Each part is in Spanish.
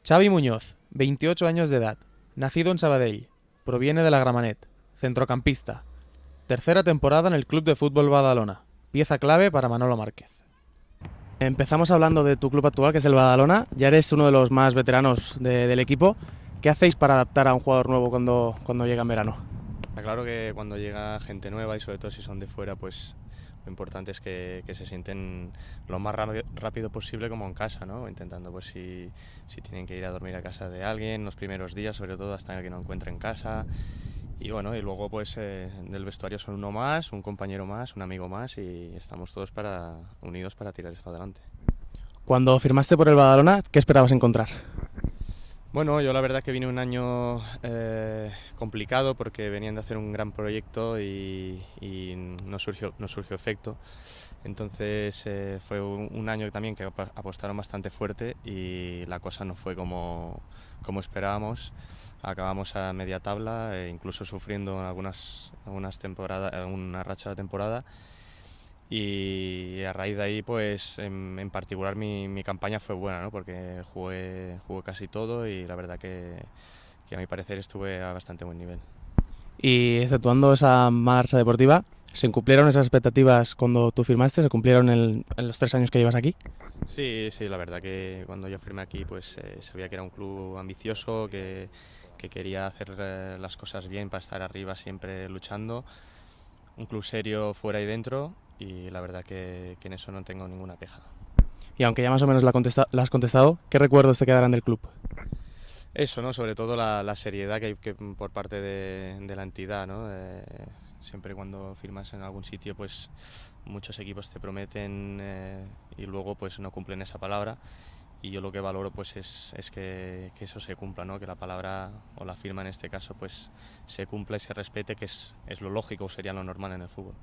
Xavi Muñoz, 28 años de edad, nacido en Sabadell, proviene de la Gramenet, centrocampista. Tercera temporada en el Club de Fútbol Badalona, pieza clave para Manolo Márquez. Empezamos hablando de tu club actual, que es el Badalona. Ya eres uno de los más veteranos del equipo. ¿Qué hacéis para adaptar a un jugador nuevo cuando llega en verano? Está claro que cuando llega gente nueva y sobre todo si son de fuera, pues lo importante es que se sienten lo más rápido posible como en casa, ¿no? Intentando pues si tienen que ir a dormir a casa de alguien los primeros días, sobre todo hasta que no encuentren casa. Y bueno, y luego pues del vestuario son uno más, un compañero más, un amigo más y estamos todos unidos para tirar esto adelante. Cuando firmaste por el Badalona, ¿qué esperabas encontrar? Bueno, yo la verdad que vine un año complicado porque venían de hacer un gran proyecto y no surgió efecto. Entonces fue un año también que apostaron bastante fuerte y la cosa no fue como esperábamos. Acabamos a media tabla, incluso sufriendo algunas temporadas, alguna racha de temporada. Y a raíz de ahí, pues en particular mi campaña fue buena, ¿no? Porque jugué casi todo y la verdad que a mi parecer estuve a bastante buen nivel. Y exceptuando esa marcha deportiva, ¿se cumplieron esas expectativas cuando tú firmaste? ¿Se cumplieron en los 3 años que llevas aquí? Sí, sí, la verdad que cuando yo firmé aquí, pues sabía que era un club ambicioso, que quería hacer las cosas bien para estar arriba siempre luchando. Un club serio fuera y dentro y la verdad que en eso no tengo ninguna queja. Y aunque ya más o menos la has contestado, ¿qué recuerdos te quedarán del club? Eso, ¿no? Sobre todo la seriedad que hay por parte de la entidad, ¿no? Siempre cuando firmas en algún sitio, pues muchos equipos te prometen y luego pues no cumplen esa palabra. Y yo lo que valoro pues es que eso se cumpla, ¿no? Que la palabra o la firma en este caso pues se cumpla y se respete, que es lo lógico, sería lo normal en el fútbol.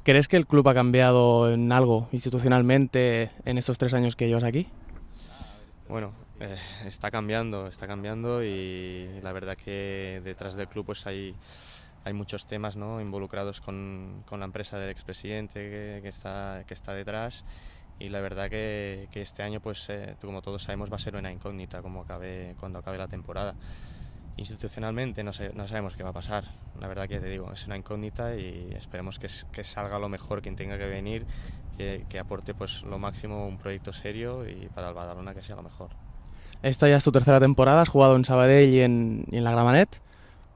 ¿Crees que el club ha cambiado en algo institucionalmente en estos 3 años que llevas aquí? Bueno, está cambiando y la verdad que detrás del club pues hay muchos temas, ¿no? Involucrados con la empresa del expresidente que está detrás y la verdad que este año pues como todos sabemos va a ser una incógnita cuando acabe la temporada. Institucionalmente no sabemos qué va a pasar, la verdad que te digo, es una incógnita y esperemos que salga lo mejor quien tenga que venir, que aporte pues lo máximo un proyecto serio y para el Badalona que sea lo mejor. Esta ya es tu tercera temporada, has jugado en Sabadell y en la Gramenet.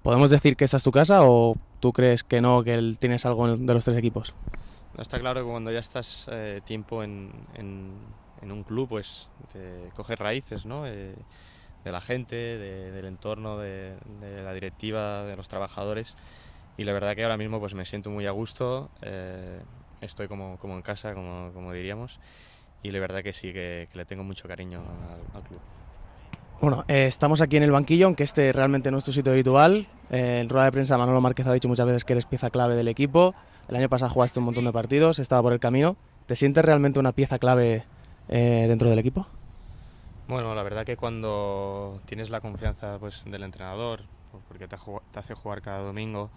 ¿Podemos decir que esta es tu casa o tú crees que no, que tienes algo de los 3 equipos? No, está claro que cuando ya estás tiempo en un club, pues te coges raíces, ¿no? De la gente, del entorno, de la directiva, de los trabajadores. Y la verdad que ahora mismo pues me siento muy a gusto, estoy como en casa, como diríamos. Y la verdad que sí, que le tengo mucho cariño al club. Bueno, estamos aquí en el banquillo, aunque este realmente no es tu sitio habitual. En rueda de prensa Manolo Márquez ha dicho muchas veces que eres pieza clave del equipo. El año pasado jugaste un montón de partidos, estaba por el camino. ¿Te sientes realmente una pieza clave dentro del equipo? Bueno, la verdad que cuando tienes la confianza pues, del entrenador, porque te hace jugar cada domingo,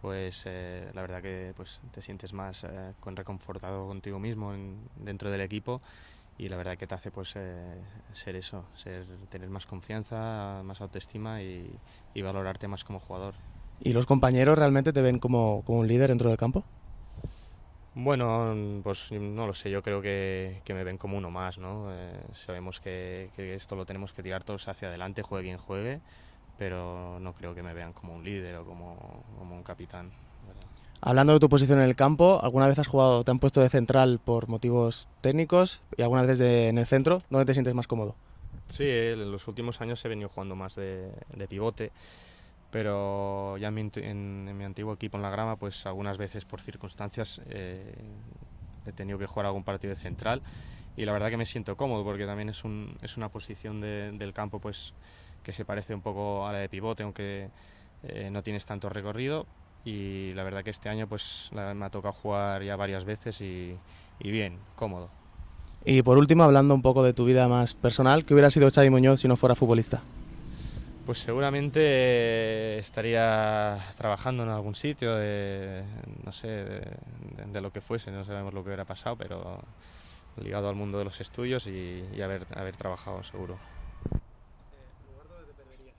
pues la verdad que pues, te sientes más reconfortado contigo mismo dentro del equipo y la verdad que te hace pues, ser eso, tener más confianza, más autoestima y valorarte más como jugador. ¿Y los compañeros realmente te ven como un líder dentro del campo? Bueno, pues no lo sé, yo creo que me ven como uno más, ¿no? Sabemos que esto lo tenemos que tirar todos hacia adelante, juegue quien juegue, pero no creo que me vean como un líder o como un capitán, ¿verdad? Hablando de tu posición en el campo, ¿alguna vez has jugado, te han puesto de central por motivos técnicos y alguna vez en el centro? ¿Dónde te sientes más cómodo? Sí, en los últimos años he venido jugando más de pivote, pero ya en mi antiguo equipo en la Grama, pues algunas veces por circunstancias he tenido que jugar algún partido de central y la verdad que me siento cómodo porque también es una posición del campo pues que se parece un poco a la de pivote, aunque no tienes tanto recorrido y la verdad que este año pues me ha tocado jugar ya varias veces y bien, cómodo. Y por último, hablando un poco de tu vida más personal, ¿qué hubiera sido Xavi Muñoz si no fuera futbolista? Pues seguramente estaría trabajando en algún sitio no sé, de lo que fuese, no sabemos lo que hubiera pasado, pero ligado al mundo de los estudios y haber trabajado seguro.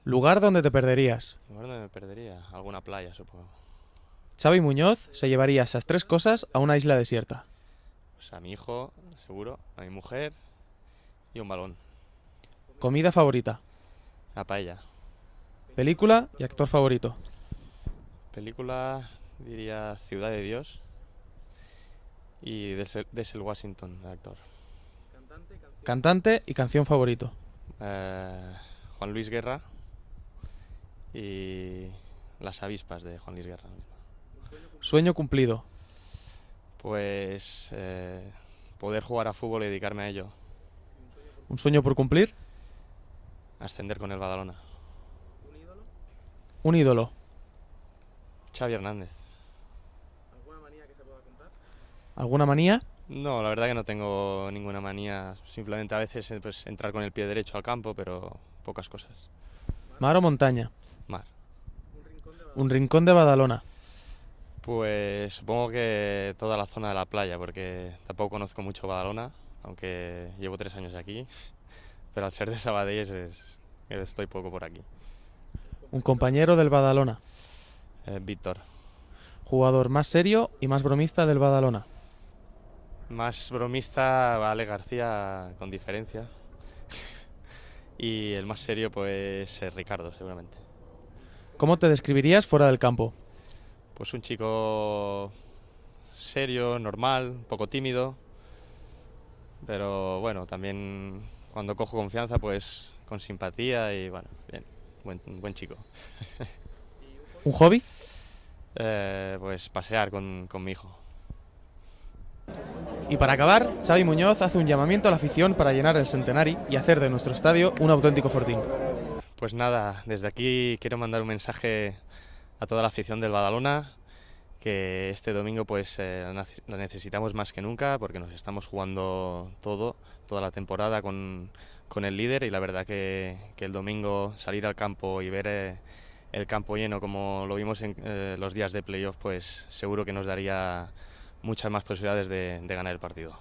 Lugar donde te perderías. Lugar donde me perdería, alguna playa, supongo. Xavi Muñoz se llevaría esas tres cosas a una isla desierta. Pues a mi hijo, seguro, a mi mujer y un balón. Comida favorita. La paella. Película y actor favorito. Película, diría Ciudad de Dios y Denzel Washington, el actor. Cantante y canción favorito. Juan Luis Guerra y Las avispas de Juan Luis Guerra. Sueño cumplido. Pues poder jugar a fútbol y dedicarme a ello. Un sueño por cumplir. Ascender con el Badalona. Un ídolo. Xavi Hernández. ¿Alguna manía? No, la verdad que no tengo ninguna manía. Simplemente a veces pues, entrar con el pie derecho al campo, pero pocas cosas. Mar o montaña. Mar. Un rincón de Badalona. Pues supongo que toda la zona de la playa, porque tampoco conozco mucho Badalona, aunque llevo 3 años aquí, pero al ser de Sabadell estoy poco por aquí. Un compañero del Badalona. Víctor. Jugador más serio y más bromista del Badalona. Más bromista, Ale García, con diferencia. Y el más serio, pues Ricardo, seguramente. ¿Cómo te describirías fuera del campo? Pues un chico serio, normal, un poco tímido, pero bueno, también cuando cojo confianza, pues con simpatía y bueno, bien, buen chico. ¿Un hobby? Pues pasear con mi hijo. Y para acabar, Xavi Muñoz hace un llamamiento a la afición para llenar el Centenari y hacer de nuestro estadio un auténtico fortín. Pues nada, desde aquí quiero mandar un mensaje a toda la afición del Badalona, que este domingo pues la necesitamos más que nunca porque nos estamos jugando toda la temporada con el líder, y la verdad que el domingo salir al campo y ver el campo lleno como lo vimos en los días de playoff, pues seguro que nos daría muchas más posibilidades de ganar el partido.